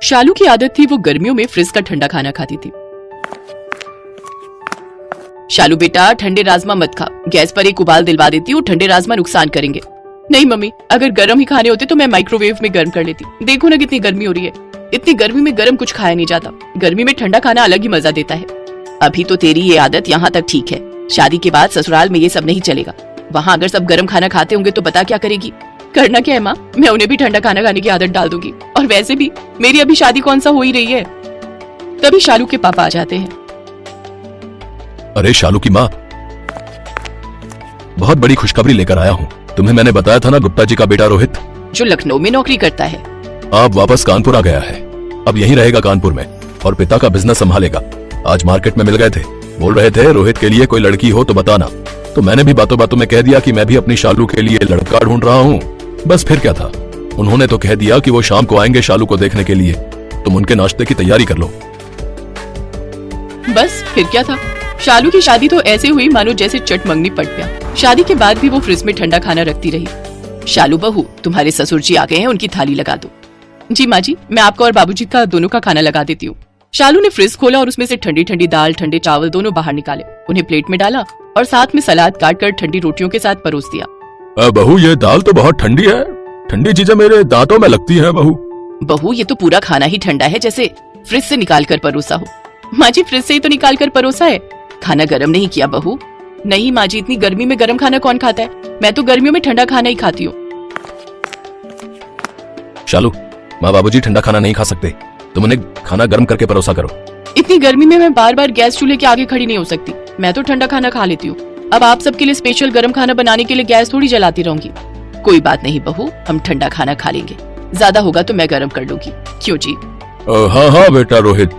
शालू की आदत थी वो गर्मियों में फ्रिज का ठंडा खाना खाती थी। शालू बेटा ठंडे राजमा मत खा, गैस पर एक उबाल दिलवा देती हूँ, ठंडे राजमा नुकसान करेंगे। नहीं मम्मी, अगर गर्म ही खाने होते तो मैं माइक्रोवेव में गर्म कर लेती। देखो ना कितनी गर्मी हो रही है, इतनी गर्मी में गर्म कुछ खाया नहीं जाता। गर्मी में ठंडा खाना अलग ही मजा देता है। अभी तो तेरी ये आदत यहाँ तक ठीक है, शादी के बाद ससुराल में ये सब नहीं चलेगा। वहाँ अगर सब गर्म खाना खाते होंगे तो बता क्या करेगी। करना क्या है माँ, मैं उन्हें भी ठंडा खाना खाने की आदत डाल दूंगी। और वैसे भी मेरी अभी शादी कौन सा हो ही रही है। तभी शालू के पापा आ जाते हैं। अरे शालू की माँ, बहुत बड़ी खुशखबरी लेकर आया हूँ। तुम्हें मैंने बताया था ना गुप्ता जी का बेटा रोहित, जो लखनऊ में नौकरी करता है, अब वापस कानपुर आ गया है। अब यहीं रहेगा कानपुर में और पिता का बिजनेस संभालेगा। आज मार्केट में मिल गए थे, बोल रहे थे रोहित के लिए कोई लड़की हो तो बताना। तो मैंने भी बातों बातों में कह दिया कि मैं भी अपनी शालू के लिए लड़का ढूंढ रहा हूँ। बस फिर क्या था, उन्होंने तो कह दिया कि वो शाम को आएंगे शालू को देखने के लिए। तुम उनके नाश्ते की तैयारी कर लो। बस फिर क्या था, शालू की शादी तो ऐसे हुई मानो जैसे चट मंगनी पड़ गया। शादी के बाद भी वो फ्रिज में ठंडा खाना रखती रही। शालू बहू, तुम्हारे ससुर जी आ गए हैं, उनकी थाली लगा दो। जी माँ जी, मैं आपका और बाबूजी का दोनों का खाना लगा देती हूँ। शालू ने फ्रिज खोला और उसमें से ठंडी ठंडी दाल, ठंडे चावल दोनों बाहर निकाले, उन्हें प्लेट में डाला और साथ में सलाद काट कर ठंडी रोटियों के साथ परोस दिया। बहू, ये दाल तो बहुत ठंडी है, ठंडी चीजें मेरे दांतों में लगती है। बहू बहू, ये तो पूरा खाना ही ठंडा है, जैसे फ्रिज से निकाल कर परोसा हो। माँ जी, फ्रिज से ही तो निकाल कर परोसा है, खाना गर्म नहीं किया बहू। नहीं माँ जी, इतनी गर्मी में गर्म खाना कौन खाता है, मैं तो गर्मियों में ठंडा खाना ही खाती हूँ। शालू, माँ बाबूजी ठंडा खाना नहीं खा सकते, तुम उन्हें खाना गर्म करके परोसा करो। इतनी गर्मी में मैं बार बार गैस चूल्हे के आगे खड़ी नहीं हो सकती, मैं तो ठंडा खाना खा लेती हूँ। अब आप सबके लिए स्पेशल गर्म खाना बनाने के लिए गैस थोड़ी जलाती रहूंगी। कोई बात नहीं बहू, हम ठंडा खाना खा लेंगे, ज्यादा होगा तो मैं गर्म कर लूंगी। क्यों जी? हाँ हाँ बेटा रोहित,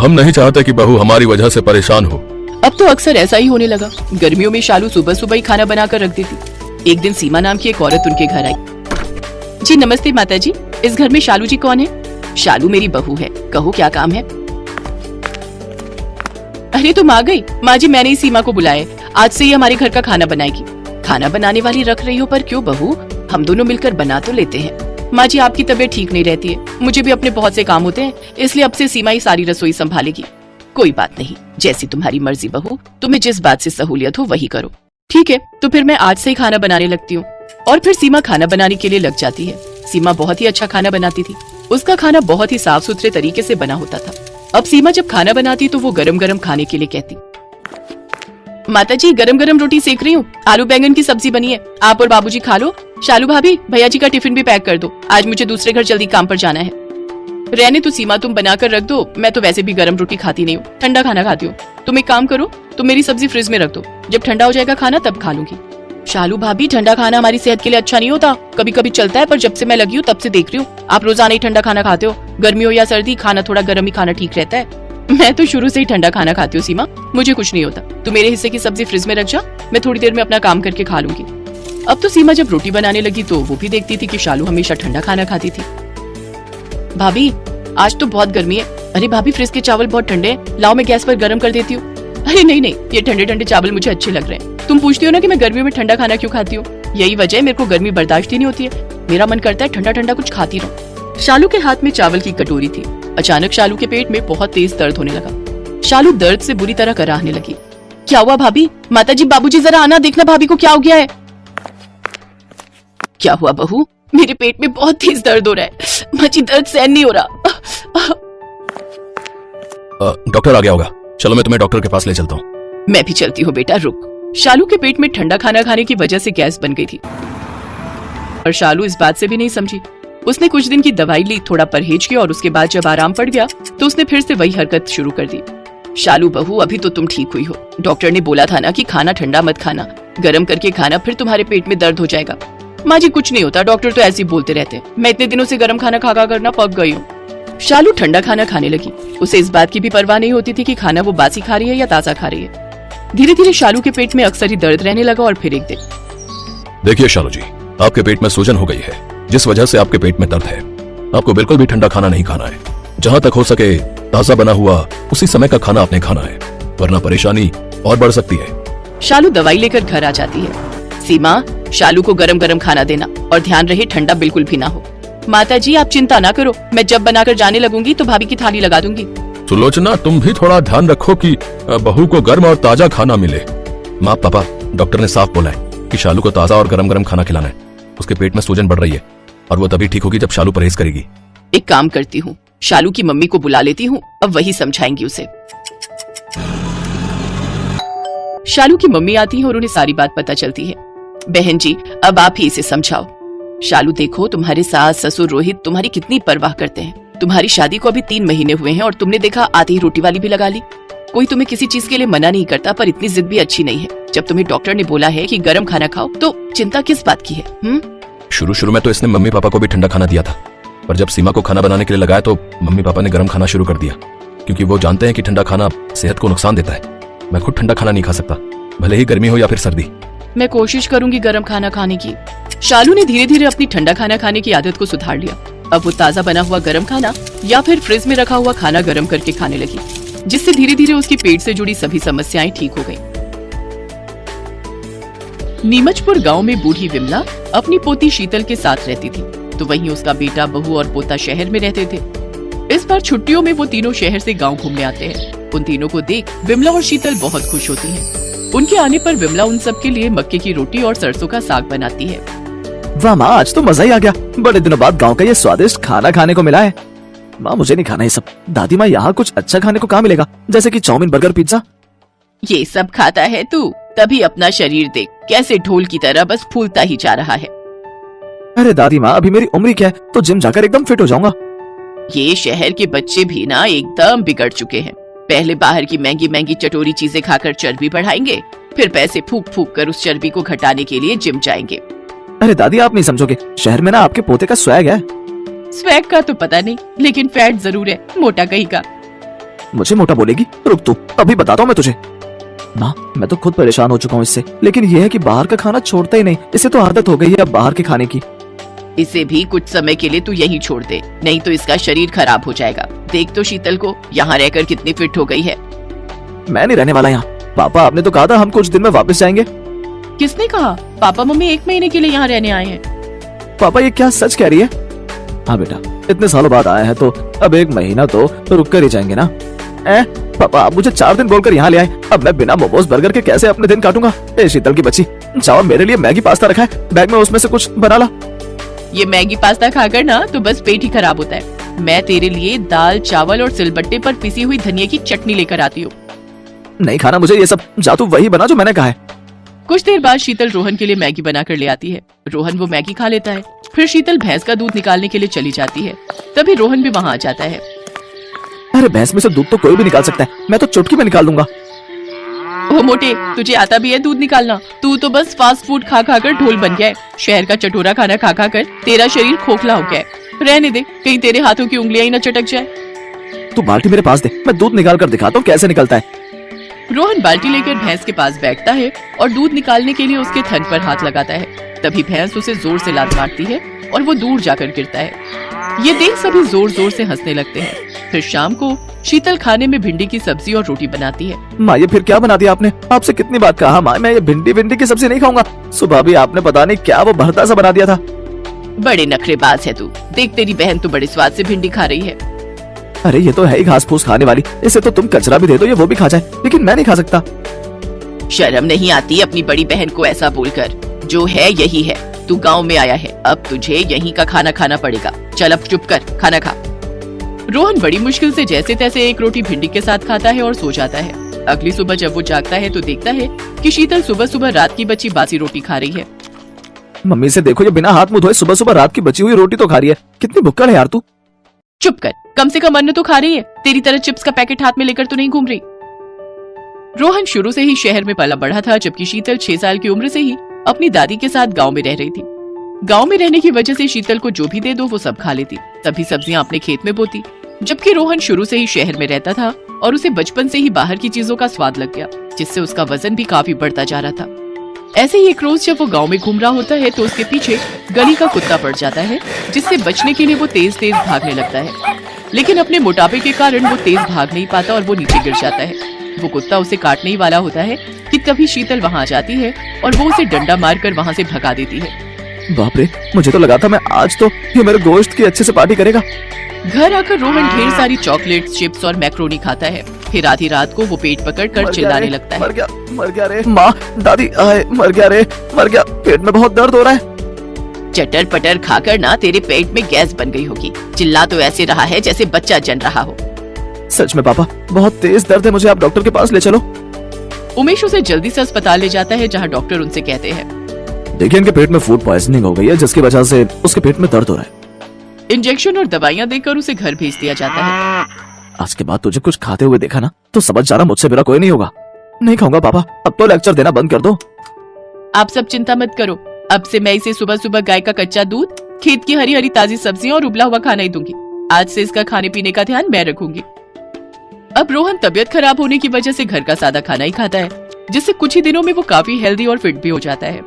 हम नहीं चाहते कि बहू हमारी वजह से परेशान हो। अब तो अक्सर ऐसा ही होने लगा। गर्मियों में शालू सुबह सुबह ही खाना बनाकर रख देती। एक दिन सीमा नाम की एक औरत उनके घर आई। जी नमस्ते माता जी, इस घर में शालू जी कौन है? शालू मेरी बहू है, कहो क्या काम है? अरे तुम आ गई। माँ जी, मैंने ही सीमा को बुलाया, आज से ही हमारे घर का खाना बनाएगी। खाना बनाने वाली रख रही हो, पर क्यों बहू, हम दोनों मिलकर बना तो लेते हैं। माँ जी, आपकी तबीयत ठीक नहीं रहती है, मुझे भी अपने बहुत से काम होते हैं, इसलिए अब से सीमा ही सारी रसोई संभालेगी। कोई बात नहीं, जैसी तुम्हारी मर्जी बहू, तुम्हें जिस बात से सहूलियत हो वही करो। ठीक है, तो फिर मैं आज से ही खाना बनाने लगती हूँ। और फिर सीमा खाना बनाने के लिए लग जाती है। सीमा बहुत ही अच्छा खाना बनाती थी, उसका खाना बहुत ही साफ सुथरे तरीके से बना होता था। अब सीमा जब खाना बनाती तो वो गरम गरम खाने के लिए कहती, माता जी गरम गरम रोटी सेक रही हूँ, आलू बैंगन की सब्जी बनी है, आप और बाबूजी खा लो। शालू भाभी, भैया जी का टिफिन भी पैक कर दो, आज मुझे दूसरे घर जल्दी काम पर जाना है। रहने तो सीमा, तुम बनाकर रख दो, मैं तो वैसे भी गरम रोटी खाती नहीं हूँ, ठंडा खाना खाती हूँ। तुम एक काम करो, तुम मेरी सब्जी फ्रिज में रख दो, जब ठंडा हो जाएगा खाना तब खा लूंगी। शालू भाभी, ठंडा खाना हमारी सेहत के लिए अच्छा नहीं होता, कभी कभी चलता है, पर जब से मैं लगी हूँ तब से देख रही हूँ आप रोजाना ही ठंडा खाना खाते हो। गर्मी हो या सर्दी, खाना थोड़ा गर्म ही खाना ठीक रहता है। मैं तो शुरू से ही ठंडा खाना खाती हूँ सीमा, मुझे कुछ नहीं होता। तू मेरे हिस्से की सब्जी फ्रिज में रख जा, मैं थोड़ी देर में अपना काम करके खा लूंगी। अब तो सीमा जब रोटी बनाने लगी तो वो भी देखती थी कि शालू हमेशा ठंडा खाना खाती थी। भाभी, आज तो बहुत गर्मी है। अरे भाभी, फ्रिज के चावल बहुत ठंडे हैं, लाओ मैं गैस पर गर्म कर देती हूँ। अरे नहीं नहीं, ये ठंडे ठंडे चावल मुझे अच्छे लग रहे हैं। तुम पूछती हो ना कि मैं गर्मियों में ठंडा खाना क्यों खाती हूँ, यही वजह है, मेरे को गर्मी बर्दाश्त ही नहीं होती है, मेरा मन करता है ठंडा ठंडा कुछ खाती रहूं। शालू के हाथ में चावल की कटोरी थी। अचानक शालू के पेट में बहुत तेज दर्द होने लगा। शालू दर्द से बुरी तरह कराहने लगी। क्या हुआ भाभी? माता जी, बाबूजी जरा आना, देखना भाभी को क्या हो गया है। क्या हुआ बहू? मेरे पेट में बहुत तेज दर्द हो रहा है, माँ जी दर्द सहन नहीं हो रहा। डॉक्टर आ गया होगा, चलो मैं तुम्हें डॉक्टर के पास ले चलता हूँ। मैं भी चलती हूँ बेटा, रुक। शालू के पेट में ठंडा खाना खाने की वजह से गैस बन गई थी और शालू इस बात से भी नहीं समझी। उसने कुछ दिन की दवाई ली, थोड़ा परहेज किया और उसके बाद जब आराम पड़ गया तो उसने फिर से वही हरकत शुरू कर दी। शालू बहू, अभी तो तुम ठीक हुई हो, डॉक्टर ने बोला था ना कि खाना ठंडा मत खाना, गर्म करके खाना, फिर तुम्हारे पेट में दर्द हो जाएगा। माँ जी कुछ नहीं होता, डॉक्टर तो ऐसे ही बोलते रहते हैं, मैं इतने दिनों से गर्म खाना खा खा करना पक गई हूँ। शालू ठंडा खाना खाने लगी। उसे इस बात की भी परवाह नहीं होती थी कि खाना वो बासी खा रही है या ताजा खा रही है। धीरे धीरे शालू के पेट में अक्सर ही दर्द रहने लगा और फिर एक दिन, देखिए शालू जी, आपके पेट में सूजन हो गई है, जिस वजह से आपके पेट में दर्द है। आपको बिल्कुल भी ठंडा खाना नहीं खाना है, जहाँ तक हो सके ताजा बना हुआ उसी समय का खाना आपने खाना है, वरना परेशानी और बढ़ सकती है। शालू दवाई लेकर घर आ जाती है। सीमा, शालू को गरम गरम खाना देना और ध्यान रहे ठंडा बिल्कुल भी ना हो। माता जी आप चिंता ना करो, मैं जब बनाकर जाने लगूंगी तो भाभी की थाली लगा दूंगी। सुलोचना, तुम भी थोड़ा ध्यान रखो कि बहू को गर्म और ताजा खाना मिले। माँ पापा, डॉक्टर ने साफ बोला है कि शालू को ताजा और गरम गरम खाना खिलाना है। उसके पेट में सूजन बढ़ रही है और वो तभी ठीक होगी जब शालू परहेज करेगी। एक काम करती हूँ, शालू की मम्मी को बुला लेती हूँ, अब वही समझाएंगी उसे। शालू की मम्मी आती है और उन्हें सारी बात पता चलती है। बहन जी, अब आप ही इसे समझाओ। शालू देखो, तुम्हारे सास ससुर रोहित तुम्हारी कितनी परवाह करते हैं। तुम्हारी शादी को अभी 3 महीने हुए हैं और तुमने देखा आधी रोटी वाली भी लगा ली। कोई तुम्हें किसी चीज के लिए मना नहीं करता, पर इतनी जिद भी अच्छी नहीं है। जब तुम्हें डॉक्टर ने बोला है कि गर्म खाना खाओ तो चिंता किस बात की है? शुरू में तो इसने मम्मी पापा को भी ठंडा खाना दिया था, पर जब सीमा को खाना बनाने के लिए लगाया तो मम्मी पापा ने गर्म खाना शुरू कर दिया, क्योंकि वो जानते हैं कि ठंडा खाना सेहत को नुकसान देता है। मैं खुद ठंडा खाना नहीं खा सकता, भले ही गर्मी हो या फिर सर्दी। मैं कोशिश करूंगी गर्म खाना खाने की। शालू ने धीरे धीरे अपनी ठंडा खाना खाने की आदत को सुधार लिया। अब वो ताजा बना हुआ गर्म खाना या फिर फ्रिज में रखा हुआ खाना गर्म करके खाने लगी, जिससे धीरे धीरे उसकी पेट से जुड़ी सभी समस्याएं ठीक हो गईं। नीमचपुर गांव में बूढ़ी विमला अपनी पोती शीतल के साथ रहती थी, तो वहीं उसका बेटा, बहू और पोता शहर में रहते थे। इस बार छुट्टियों में वो तीनों शहर से गांव घूमने आते हैं। उन तीनों को देख विमला और शीतल बहुत खुश होती हैं। उनके आने पर विमला उन सब के लिए मक्के की रोटी और सरसों का साग बनाती है। वाह माँ, आज तो मजा ही आ गया। बड़े दिनों बाद गांव का ये स्वादिष्ट खाना खाने को मिला है। माँ, मुझे नहीं खाना ये सब। दादी माँ, यहाँ कुछ अच्छा खाने को कहाँ मिलेगा, जैसे कि चाउमीन, बर्गर, पिज्जा? ये सब खाता है तू, तभी अपना शरीर देख कैसे ढोल की तरह बस फूलता ही जा रहा है। अरे दादी माँ, अभी मेरी उम्र क्या है, तो जिम जाकर एकदम फिट हो जाऊंगा। ये शहर के बच्चे भी ना एकदम बिगड़ चुके हैं। पहले बाहर की महंगी महंगी चटोरी चीजें खाकर चर्बी बढ़ाएंगे, फिर पैसे फूक फूक कर उस चर्बी को घटाने के लिए जिम जाएंगे। अरे दादी, आप नहीं समझोगे, शहर में ना आपके पोते का स्वैग है। स्वैग का तो पता नहीं, लेकिन फैट जरूर है, मोटा कहीं का। मुझे मोटा बोलेगी? रुक तू, अभी बताता हूँ मैं तुझे। माँ, मैं तो खुद परेशान हो चुका हूँ इससे, लेकिन ये है कि बाहर का खाना छोड़ता ही नहीं। इसे तो आदत हो गई है अब बाहर के खाने की। इसे भी कुछ समय के लिए तू यहीं छोड़ दे, नहीं तो इसका शरीर खराब हो जाएगा। देख तो शीतल को, यहाँ रहकर कितनी फिट हो गई है। मैं नहीं रहने वाला यहाँ। पापा, आपने तो कहा था हम कुछ दिन में वापस जाएंगे। किसने कहा? पापा मम्मी 1 महीने के लिए यहाँ रहने आए हैं। पापा, ये क्या सच कह रही है? हाँ बेटा, इतने सालों बाद आया है तो अब 1 महीना तो रुक कर ही जाएंगे ना। पापा, आप मुझे 4 दिन बोलकर यहाँ ले आए, अब मैं बिना मोमोज बर्गर के कैसे अपने दिन काटूंगा? शीतल की बच्ची, जाओ, मेरे लिए मैगी पास्ता रखा है बैग में, उसमें से कुछ बना ला। ये मैगी पास्ता खाकर ना तो बस पेट ही खराब होता है। मैं तेरे लिए दाल चावल और सिलबट्टे पर पिसी हुई धनिया की चटनी लेकर आती हूँ। नहीं खाना मुझे ये सब, जा तू वही बना जो मैंने कहा है। कुछ देर बाद शीतल रोहन के लिए मैगी बनाकर ले आती है। रोहन वो मैगी खा लेता है। फिर शीतल भैंस का दूध निकालने के लिए चली जाती है। तभी रोहन भी वहाँ आ जाता है। अरे भैंस में से दूध तो कोई भी निकाल सकता है, मैं तो चुटकी में निकाल दूंगा। ओ मोटे, तुझे आता भी है दूध निकालना? तू तो बस फास्ट फूड खा खा कर ढोल बन गया है। शहर का चटोरा खाना खा खा कर तेरा शरीर खोखला हो गया है। रहने दे, कहीं तेरे हाथों की उंगलियां ही न चटक जाए। तू बाल्टी मेरे पास दे, मैं दूध निकाल कर दिखाता हूँ कैसे निकलता है। रोहन बाल्टी लेकर भैंस के पास बैठता है और दूध निकालने के लिए उसके थन पर हाथ लगाता है। तभी भैंस उसे जोर से लात मारती है और वो दूर जाकर गिरता है। ये देख सभी जोर जोर से हंसने लगते हैं। फिर शाम को शीतल खाने में भिंडी की सब्जी और रोटी बनाती है। माँ, ये फिर क्या बना दिया आपने? आपसे कितनी बार कहा माँ, मैं ये भिंडी की सब्जी नहीं खाऊंगा। सुबह भी आपने पता नहीं क्या वो भरता सा बना दिया था। बड़े नखरेबाज है तू। देख, तेरी बहन तो बड़े स्वाद से भिंडी खा रही है। अरे ये तो है ही घास फूस खाने वाली, इसे तो तुम कचरा भी दे दो, ये वो भी खा जाए, लेकिन मैं नहीं खा सकता। शर्म नहीं आती अपनी बड़ी बहन को ऐसा बोलकर? जो है यही है, तू गांव में आया है, अब तुझे यहीं का खाना खाना पड़ेगा। चल अब चुप कर, खाना खा। रोहन बड़ी मुश्किल से जैसे तैसे एक रोटी भिंडी के साथ खाता है और सो जाता है। अगली सुबह जब वो जागता है तो देखता है कि शीतल सुबह सुबह रात की बची बासी रोटी खा रही है। मम्मी से देखो, ये बिना हाथ मुंह धोए सुबह सुबह रात की बची हुई रोटी तो खा रही है। कितनी भुक्कड़ है यार तू। चुप कर, कम से कम अन्न तो खा रही है। तेरी तरह चिप्स का पैकेट हाथ में लेकर तो नहीं घूम रही। रोहन शुरू से ही शहर में पला बढ़ा था, जबकि शीतल 6 साल की उम्र से ही अपनी दादी के साथ गांव में रह रही थी। गांव में रहने की वजह से शीतल को जो भी दे दो वो सब खा लेती, सभी सब्जियां अपने खेत में बोती। जबकि रोहन शुरू से ही शहर में रहता था और उसे बचपन से ही बाहर की चीजों का स्वाद लग गया, जिससे उसका वजन भी काफी बढ़ता जा रहा था। ऐसे ही एक रोज जब वो गांव में घूम रहा होता है तो उसके पीछे गली का कुत्ता पड़ जाता है, जिससे बचने के लिए वो तेज तेज भागने लगता है। लेकिन अपने मोटापे के कारण वो तेज भाग नहीं पाता और वो नीचे गिर जाता है। वो कुत्ता उसे काटने ही वाला होता है कि तभी शीतल वहाँ आ जाती है और वो उसे डंडा मारकर वहाँ से भगा देती है। बाप रे, मुझे तो लगा था मैं आज तो ये मेरे गोश्त की अच्छे से पार्टी करेगा। घर आकर रोहन ढेर सारी चॉकलेट्स, चिप्स और मैक्रोनी खाता है। फिर आधी रात को वो पेट पकड़कर चिल्लाने लगता है। मर गया रे माँ, दादी आए, मर गया रे, मर गया, पेट में बहुत दर्द हो रहा है। चटर पटर खाकर ना तेरे पेट में गैस बन गई होगी। चिल्ला तो ऐसे रहा है जैसे बच्चा जन रहा हो। सच में पापा, बहुत तेज दर्द है, मुझे आप डॉक्टर के पास ले चलो। उमेश उसे जल्दी से अस्पताल ले जाता है, जहाँ डॉक्टर उनसे कहते हैं, देखिए इनके पेट में फूड पॉइजनिंग हो गई है, जिसकी वजह से उसके पेट में दर्द हो रहा है। इंजेक्शन और दवाइयाँ देकर उसे घर भेज दिया जाता है। आज के बाद तुझे कुछ खाते हुए देखा ना तो समझ जाना मुझसे मेरा कोई नहीं होगा। नहीं खाऊंगा पापा, अब तो लेक्चर देना बंद कर दो। आप सब चिंता मत करो, अब से मैं इसे सुबह सुबह गाय का कच्चा दूध, खेत की हरी हरी ताजी सब्जियां और उबला हुआ खाना ही दूंगी। आज से इसका खाने पीने का ध्यान मैं रखूंगी। अब रोहन तबीयत खराब होने की वजह से घर का सादा खाना ही खाता है, जिससे कुछ ही दिनों में वो काफी हेल्दी और फिट भी हो जाता है।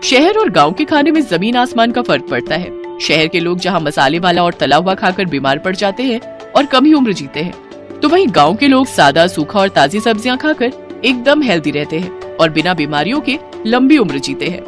शहर और गांव के खाने में जमीन आसमान का फर्क पड़ता है। शहर के लोग जहां मसाले वाला और तला हुआ खाकर बीमार पड़ जाते हैं और कम ही उम्र जीते हैं, तो वहीं गांव के लोग सादा, सूखा और ताजी सब्जियां खाकर एकदम हेल्दी रहते हैं और बिना बीमारियों के लंबी उम्र जीते हैं।